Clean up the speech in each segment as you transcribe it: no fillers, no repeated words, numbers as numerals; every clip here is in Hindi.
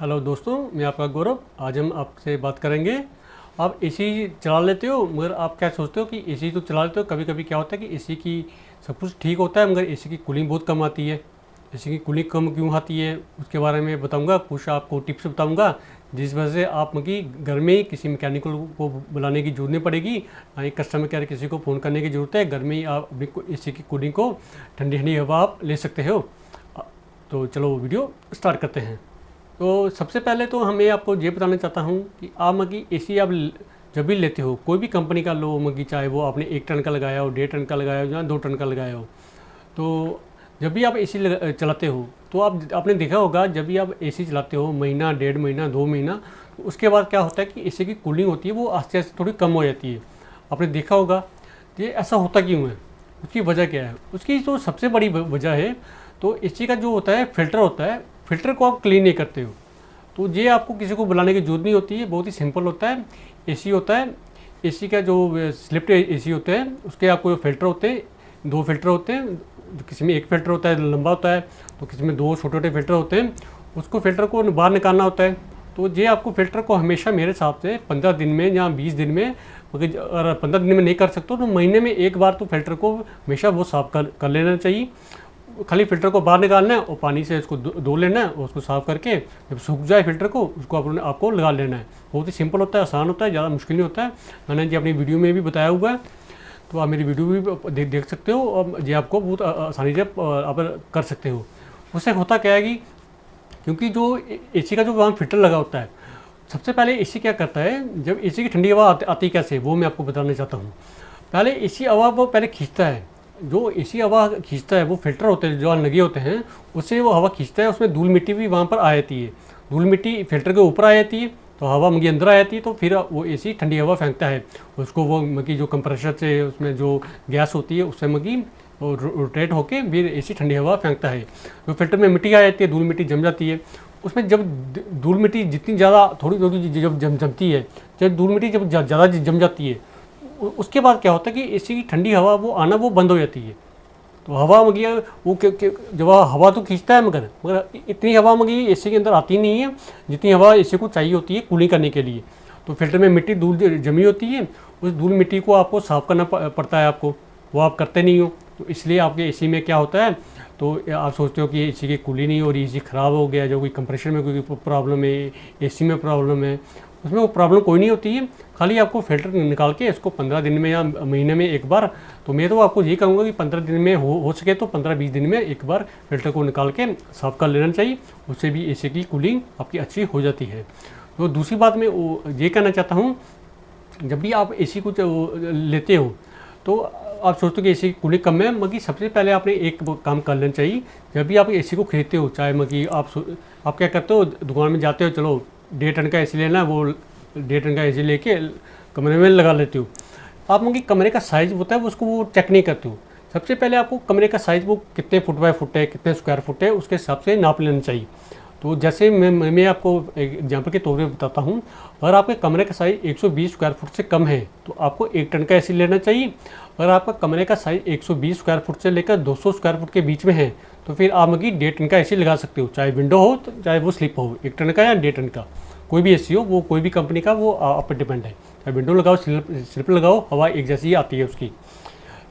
हेलो दोस्तों, मैं आपका गौरव। आज हम आपसे बात करेंगे। आप एसी चला लेते हो, मगर आप क्या सोचते हो कि एसी तो चला लेते हो, कभी कभी क्या होता है कि एसी की सब कुछ ठीक होता है मगर एसी की कूलिंग बहुत कम आती है। एसी की कूलिंग कम क्यों आती है उसके बारे में बताऊंगा, कुछ आपको टिप्स बताऊंगा जिस वजह से आप मतलब घर में ही किसी मैकेनिकल को बुलाने की जरूरत नहीं पड़ेगी, ना ही कस्टमर केयर किसी को फ़ोन करने की ज़रूरत है। घर में ही आप अपनी एसी की कूलिंग को ठंडी ठंडी हवा आप ले सकते हो। तो चलो वीडियो स्टार्ट करते हैं। तो सबसे पहले तो हमें आपको ये बताना चाहता हूँ कि आप मगी एसी आप जब भी लेते हो, कोई भी कंपनी का लो मगी, चाहे वो आपने 1 टन का लगाया हो, 1.5 टन का लगाया हो या 2 टन का लगाया हो, तो जब भी आप एसी चलाते हो तो आपने देखा होगा, जब भी आप एसी चलाते हो महीना 1.5 महीना 2 महीना, तो उसके बाद क्या होता है कि एसी की कूलिंग होती है वो आस्ते आस्ते थोड़ी कम हो जाती है। आपने देखा होगा ये ऐसा होता क्यों है, उसकी वजह क्या है। उसकी जो सबसे बड़ी वजह है, तो एसी का जो होता है फिल्टर होता है, फिल्टर को आप क्लीन नहीं करते हो। तो ये आपको किसी को बुलाने की जरूरत नहीं होती है, बहुत ही सिंपल होता है। एसी होता है, एसी का जो स्लिप्ड एसी होते हैं उसके आपको फिल्टर होते हैं, 2 फिल्टर होते हैं। किसी में 1 फिल्टर होता है लंबा होता है, तो किसी में 2 छोटे छोटे फिल्टर होते हैं। उसको फिल्टर को बाहर निकालना होता है। तो ये आपको फिल्टर को हमेशा मेरे हिसाब से 15 दिन में या 20 दिन में, अगर 15 दिन में नहीं कर सकते तो महीने में 1 बार तो फिल्टर को हमेशा वो साफ़ कर लेना चाहिए। खाली फ़िल्टर को बाहर निकालना है और पानी से इसको धो लेना है और उसको साफ़ करके जब सूख जाए फ़िल्टर को, उसको आपको लगा लेना है। बहुत ही सिंपल होता है, आसान होता है, ज़्यादा मुश्किल नहीं होता है। मैंने जी अपनी वीडियो में भी बताया हुआ है, तो आप मेरी वीडियो भी देख सकते हो और ये आपको बहुत आसानी से आप कर सकते हो। उससे होता क्या है कि क्योंकि जो एसी का जो वहाँ फ़िल्टर लगा होता है, सबसे पहले एसी क्या करता है, जब एसी की ठंडी हवा आती कैसे वो मैं आपको बताना चाहता हूँ। पहले एसी हवा वो पहले खींचता है, जो एसी हवा खींचता है वो फिल्टर होते हैं जो लगे होते हैं, उससे वो हवा खींचता है। उसमें धूल मिट्टी भी वहाँ पर आ जाती है, धूल मिट्टी फिल्टर के ऊपर आ जाती है, तो हवा मगी अंदर आ जाती है। तो फिर वो एसी ठंडी हवा फेंकता है, उसको वो मगी जो कंप्रेसर से उसमें जो गैस होती है उससे मगी रोटेट होके फिर एसी ठंडी हवा फेंकता है। तो फिल्टर में मिट्टी आ जाती है, धूल मिट्टी जम जाती है। उसमें जब धूल मिट्टी जितनी ज़्यादा थोड़ी थोड़ी जब जमती है, जब धूल मिट्टी जब ज़्यादा जम जाती है, उसके बाद क्या होता है कि एसी की ठंडी हवा वो आना वो बंद हो जाती है। तो हवा मगी वो जब हवा तो खींचता है मगर इतनी हवा मगी एसी के अंदर आती नहीं है जितनी हवा एसी को चाहिए होती है कूलिंग करने के लिए। तो फिल्टर में मिट्टी धूल जमी होती है, उस धूल मिट्टी को आपको साफ़ करना पड़ता है आपको, वो आप करते नहीं हो। तो इसलिए आपके एसी में क्या होता है, तो आप सोचते हो कि एसी की कूलिंग नहीं हो रही, एसी ख़राब हो गया, जो कोई कंप्रेशर में कोई प्रॉब्लम है, एसी में प्रॉब्लम है। उसमें वो प्रॉब्लम कोई नहीं होती है, खाली आपको फ़िल्टर निकाल के इसको 15 दिन में या महीने में 1 बार, तो मैं तो आपको यही कहूँगा कि 15 दिन में हो सके तो 15-20 दिन में 1 बार फ़िल्टर को निकाल के साफ़ कर लेना चाहिए। उससे भी एसी की कूलिंग आपकी अच्छी हो जाती है। तो दूसरी बात मैं ये कहना चाहता हूँ, जब भी आप एसी को लेते हो तो आप सोचते हो कि एसी की कूलिंग कम है, मगर सबसे पहले आपने एक काम कर लेना चाहिए। जब भी आप एसी को खरीदते हो, चाहे मगर आप क्या करते हो, दुकान में जाते हो, चलो 1.5 टन का एसी लेना है, वो 1.5 टन का एसी लेके कमरे में लगा लेते हो। आप मगर कमरे का साइज़ होता है उसको वो चेक नहीं करते हो। सबसे पहले आपको कमरे का साइज़ वो कितने फुट बाय फुट है, कितने स्क्वायर फुट है, उसके हिसाब से नाप लेना चाहिए। तो जैसे मैं आपको एक एग्जाम्पल के तौर पर बताता हूँ, अगर आपके कमरे का साइज़ 120 स्क्वायर फुट से कम है तो आपको 1 टन का एसी लेना चाहिए। अगर आपका कमरे का साइज़ 120 स्क्वायर फुट से लेकर 200 स्क्वायर फुट के बीच में है तो फिर आप मगी 1.5 टन का एसी लगा सकते हो, चाहे विंडो हो तो चाहे वो स्लिप हो, 1 टन का या 1.5 टन का कोई भी एसी हो, वो कोई भी कंपनी का, वो आप पर डिपेंड है। चाहे विंडो लगाओ स्लिप लगाओ, हवा एक जैसी आती है उसकी।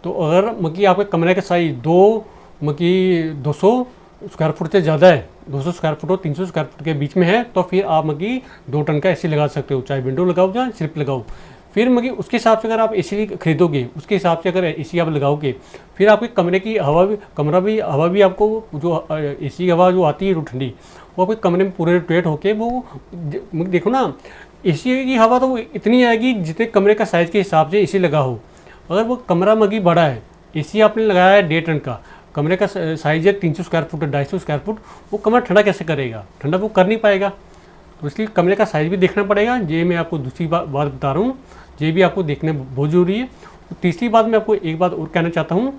तो अगर मगी आपके कमरे का साइज़ 200 स्क्वायर फुट से ज़्यादा है, 200 स्क्वायर फुट और 300 स्क्वायर फुट के बीच में है, तो फिर आप मगी 2 टन का एसी लगा सकते हो, चाहे विंडो लगाओ या स्लिप लगाओ। फिर मगी उसके हिसाब से अगर आप एसी खरीदोगे, उसके हिसाब से अगर एसी आप लगाओगे, फिर आपके कमरे की हवा भी आपको जो एसी हवा जो आती है ठंडी, वो आपके कमरे में पूरे रोटेट होके वो देखो ना, एसी की हवा तो इतनी आएगी जितने कमरे का साइज़ के हिसाब से एसी लगा हो। अगर वो कमरा मगी बड़ा है, एसी आपने लगाया है 1.5 टन का, कमरे का साइज़ है 300 स्क्वायर फुट 250 स्क्वायर फुट, वो कमरा ठंडा कैसे करेगा, ठंडा वो कर नहीं पाएगा। तो इसलिए कमरे का साइज़ भी देखना पड़ेगा। ये मैं आपको दूसरी बात बता रहा हूँ, ये भी आपको देखना बहुत ज़रूरी है। तो तीसरी बात मैं आपको एक बात और कहना चाहता हूँ,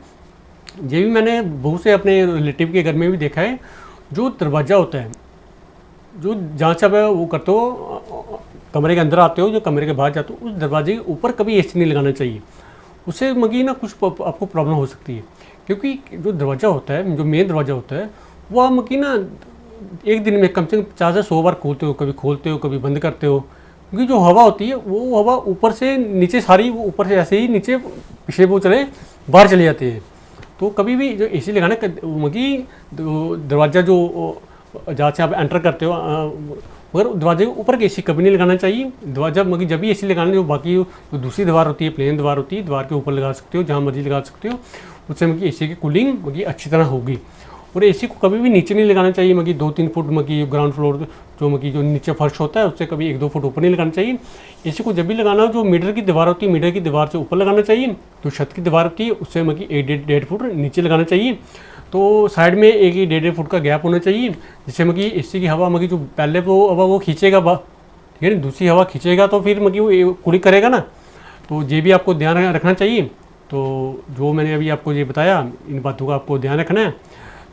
ये भी मैंने बहुत से अपने रिलेटिव के घर में भी देखा है, जो दरवाज़ा होता है, जो जहाँ से आप वो करते हो कमरे के अंदर आते हो, जो कमरे के बाहर जाते हो, उस दरवाजे के ऊपर कभी एसी नहीं लगाना चाहिए। उससे मगी ना कुछ आपको प्रॉब्लम हो सकती है, क्योंकि जो दरवाज़ा होता है, जो मेन दरवाज़ा होता है, वो मगी ना एक दिन में कम से कम 50 से 100 बार खोलते हो कभी बंद करते हो, क्योंकि जो हवा होती है वो हवा ऊपर से नीचे सारी, वो ऊपर से ऐसे ही नीचे पीछे वो चले बाहर चले जाते हैं। तो कभी भी जो एसी लगाना मगी दरवाज़ा जो जहाँ से आप एंटर करते हो, मगर दरवाजे के ऊपर एसी कभी नहीं लगाना चाहिए। दरवाजा मगी जब भी एसी लगाना, जो बाकी जो दूसरी दीवार होती है, प्लेन दीवार होती है, दीवार के ऊपर लगा सकते हो, जहाँ मर्जी लगा सकते हो, उससे मगी एसी की कूलिंग मगी अच्छी तरह होगी। और एसी को कभी भी नीचे नहीं लगाना चाहिए, मगी 2-3 फुट मगी ग्राउंड फ्लोर जो नीचे फर्श होता है उससे कभी 1-2 फुट ऊपर नहीं लगाना चाहिए। एसी को जब भी लगाना हो, जो मीटर की दीवार होती है, मीटर की दीवार से ऊपर लगाना चाहिए। जो छत की दीवार होती है उससे मगी 1-1.5 फुट नीचे लगाना चाहिए। तो साइड में 1-1.5 फुट का गैप होना चाहिए, जिससे मगी एसी की हवा मगी जो पहले वो हवा वो खींचेगा, ठीक है ना, दूसरी हवा खींचेगा तो फिर मगी वो कूलिंग करेगा ना। तो ये भी आपको ध्यान रखना चाहिए। तो जो मैंने अभी आपको ये बताया, इन बातों का आपको ध्यान रखना है।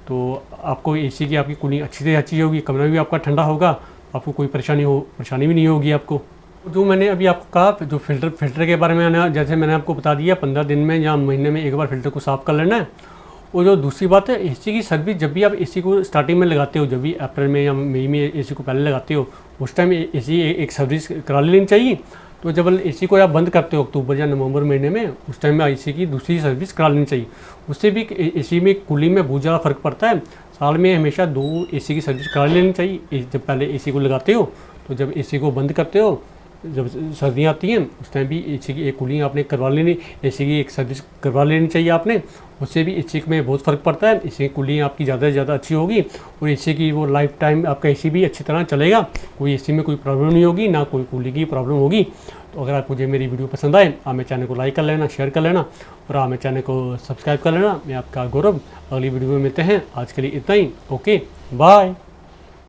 तो आपको एसी की आपकी कूलिंग अच्छी से अच्छी होगी, कमरा भी आपका ठंडा होगा, आपको कोई परेशानी भी नहीं होगी आपको। जो मैंने अभी आपको कहा, जो फिल्टर के बारे में जैसे मैंने आपको बता दिया, 15 दिन में या महीने में एक बार फिल्टर को साफ़ कर लेना है। और जो दूसरी बात है, एसी की सर्विस जब भी आप एसी को स्टार्टिंग में लगाते हो, जब भी अप्रैल में या मई में एसी को पहले लगाते हो, उस टाइम एसी एक सर्विस करा लेनी चाहिए। तो जब एसी को आप बंद करते हो अक्टूबर या नवंबर महीने में, उस टाइम में एसी की दूसरी सर्विस करा लेनी चाहिए। उससे भी एसी में कूलिंग में बहुत ज़्यादा फ़र्क पड़ता है। साल में हमेशा 2 एसी की सर्विस करा लेनी चाहिए। जब पहले एसी को लगाते हो, तो जब एसी को बंद करते हो, जब सर्दियाँ आती हैं, उस टाइम भी एसी की एक कूलिंग आपने करवा लेनी, एसी की एक सर्विस करवा लेनी चाहिए आपने। उससे भी एसी में बहुत फ़र्क पड़ता है। एसी की कूलिंग आपकी ज़्यादा से ज़्यादा अच्छी होगी, और एसी की वो लाइफ टाइम आपका एसी भी अच्छी तरह चलेगा। कोई एसी में कोई प्रॉब्लम नहीं होगी, ना कोई कूलिंग की प्रॉब्लम होगी। तो अगर आप मुझे मेरी वीडियो पसंद आए, आप मेरे चैनल को लाइक कर लेना, शेयर कर लेना, और आप मेरे चैनल को सब्सक्राइब कर लेना। मैं आपका गौरव, अगली वीडियो में मिलते हैं। आज के लिए इतना ही। Okay, bye.